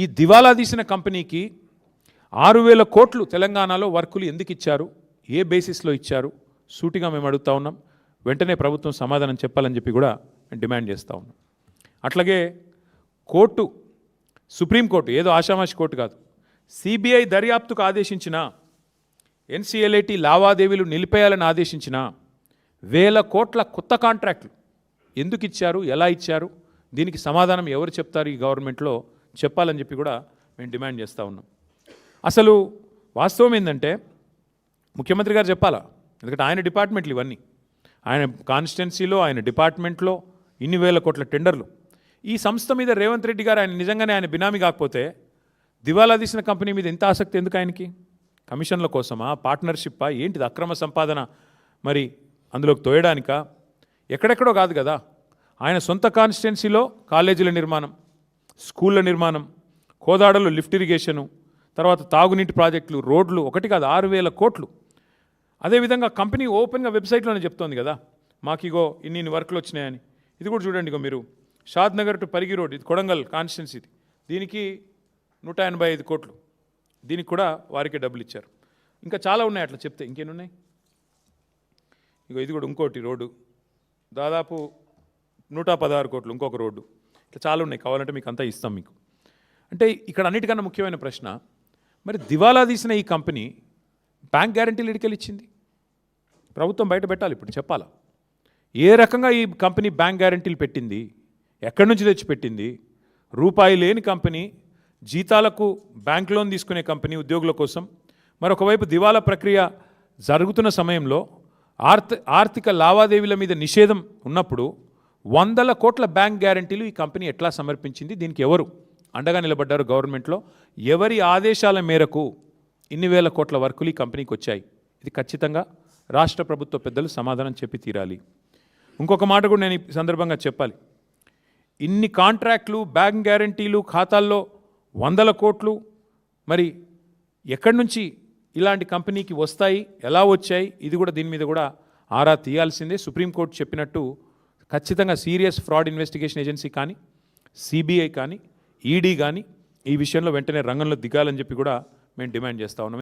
ఈ దివాలా తీసిన కంపెనీకి 6,000 కోట్లు తెలంగాణలో వర్కులు ఎందుకు ఇచ్చారు, ఏ బేసిస్లో ఇచ్చారు, సూటిగా మేము అడుగుతా ఉన్నాం. వెంటనే ప్రభుత్వం సమాధానం చెప్పాలని చెప్పి కూడా మేము డిమాండ్ చేస్తూ ఉన్నాం. అట్లాగే కోర్టు, సుప్రీంకోర్టు ఏదో ఆషామాషి కోర్టు కాదు, సిబిఐ దర్యాప్తుకు ఆదేశించిన, ఎన్సిఎల్ఐటి లావాదేవీలు నిలిపేయాలని ఆదేశించిన 1,000 కోట్ల కొత్త కాంట్రాక్టులు ఎందుకు ఇచ్చారు, ఎలా ఇచ్చారు, దీనికి సమాధానం ఎవరు చెప్తారు ఈ గవర్నమెంట్లో చెప్పాలని చెప్పి కూడా మేము డిమాండ్ చేస్తూ ఉన్నాం. అసలు వాస్తవం ఏంటంటే ముఖ్యమంత్రి గారు చెప్పాలా, ఎందుకంటే ఆయన డిపార్ట్మెంట్లు ఇవన్నీ, ఆయన కాన్స్టిట్యున్సీలో ఆయన డిపార్ట్మెంట్లో ఇన్ని 1,000 కోట్ల టెండర్లు. ఈ సంస్థ మీద రేవంత్ రెడ్డి గారు ఆయన నిజంగానే ఆయన బినామీ కాకపోతే దివాలా తీసిన కంపెనీ మీద ఎంత ఆసక్తి ఎందుకు ఆయనకి? కమిషన్ల కోసమా, పార్ట్నర్షిప్పా, ఏంటిది? అక్రమ సంపాదన మరి అందులోకి తోయడానికా? ఎక్కడెక్కడో కాదు కదా, ఆయన సొంత కాన్స్టిట్యున్సీలో కాలేజీల నిర్మాణం, స్కూళ్ళ నిర్మాణం, కోదాడలో లిఫ్ట్ ఇరిగేషను, తర్వాత తాగునీటి ప్రాజెక్టులు, రోడ్లు, ఒకటి కాదు 6,000 కోట్లు. అదేవిధంగా కంపెనీ ఓపెన్గా వెబ్సైట్లోనే చెప్తోంది కదా, మాకు ఇగో ఇన్ని వర్క్లు వచ్చినాయని. ఇది కూడా చూడండి, ఇగో మీరు షాద్ నగర్ టు పరిగి రోడ్, ఇది కొడంగల్ కాన్స్టిట్యున్సీ, దీనికి 185 కోట్లు, దీనికి కూడా వారికే డబ్బులు ఇచ్చారు. ఇంకా చాలా ఉన్నాయి అట్లా చెప్తే, ఇంకేమున్నాయి? ఇగో ఇది కూడా ఇంకోటి రోడ్డు, దాదాపు 116 కోట్లు, ఇంకొక రోడ్డు, ఇట్లా చాలా ఉన్నాయి. కావాలంటే మీకు అంతా ఇస్తాం మీకు. అంటే ఇక్కడ అన్నిటికన్నా ముఖ్యమైన ప్రశ్న, మరి దివాలా తీసిన ఈ కంపెనీ బ్యాంక్ గ్యారంటీలు ఎడికెళ్ళి ఇచ్చింది? ప్రభుత్వం బయట పెట్టాలి, ఇప్పుడు చెప్పాలా ఏ రకంగా ఈ కంపెనీ బ్యాంక్ గ్యారంటీలు పెట్టింది, ఎక్కడి నుంచి తెచ్చి పెట్టింది? రూపాయి లేని కంపెనీ, జీతాలకు బ్యాంక్ లోన్ తీసుకునే కంపెనీ ఉద్యోగుల కోసం, మరొకవైపు దివాలా ప్రక్రియ జరుగుతున్న సమయంలో ఆర్థిక లావాదేవీల మీద నిషేధం ఉన్నప్పుడు 100 కోట్ల బ్యాంక్ గ్యారంటీలు ఈ కంపెనీ ఎట్లా సమర్పించింది? దీనికి ఎవరు అండగా నిలబడ్డారు గవర్నమెంట్లో? ఎవరి ఆదేశాల మేరకు ఇన్ని 1,000 కోట్ల వర్కులు ఈ కంపెనీకి వచ్చాయి? ఇది ఖచ్చితంగా రాష్ట్ర ప్రభుత్వ పెద్దలు సమాధానం చెప్పి తీరాలి. ఇంకొక మాట కూడా నేను ఈ సందర్భంగా చెప్పాలి. ఇన్ని కాంట్రాక్ట్లు, బ్యాంక్ గ్యారంటీలు, ఖాతాల్లో 100 కోట్లు, మరి ఎక్కడి నుంచి ఇలాంటి కంపెనీకి వస్తాయి, ఎలా వచ్చాయి? ఇది కూడా దీని మీద కూడా ఆరా తీయాల్సిందే. సుప్రీంకోర్టు చెప్పినట్టు ఖచ్చితంగా సీరియస్ ఫ్రాడ్ ఇన్వెస్టిగేషన్ ఏజెన్సీ కానీ, సిబిఐ కానీ, ఈడీ కానీ ఈ విషయంలో వెంటనే రంగంలో దిగాలని చెప్పి కూడా మేము డిమాండ్ చేస్తూ ఉన్నాం.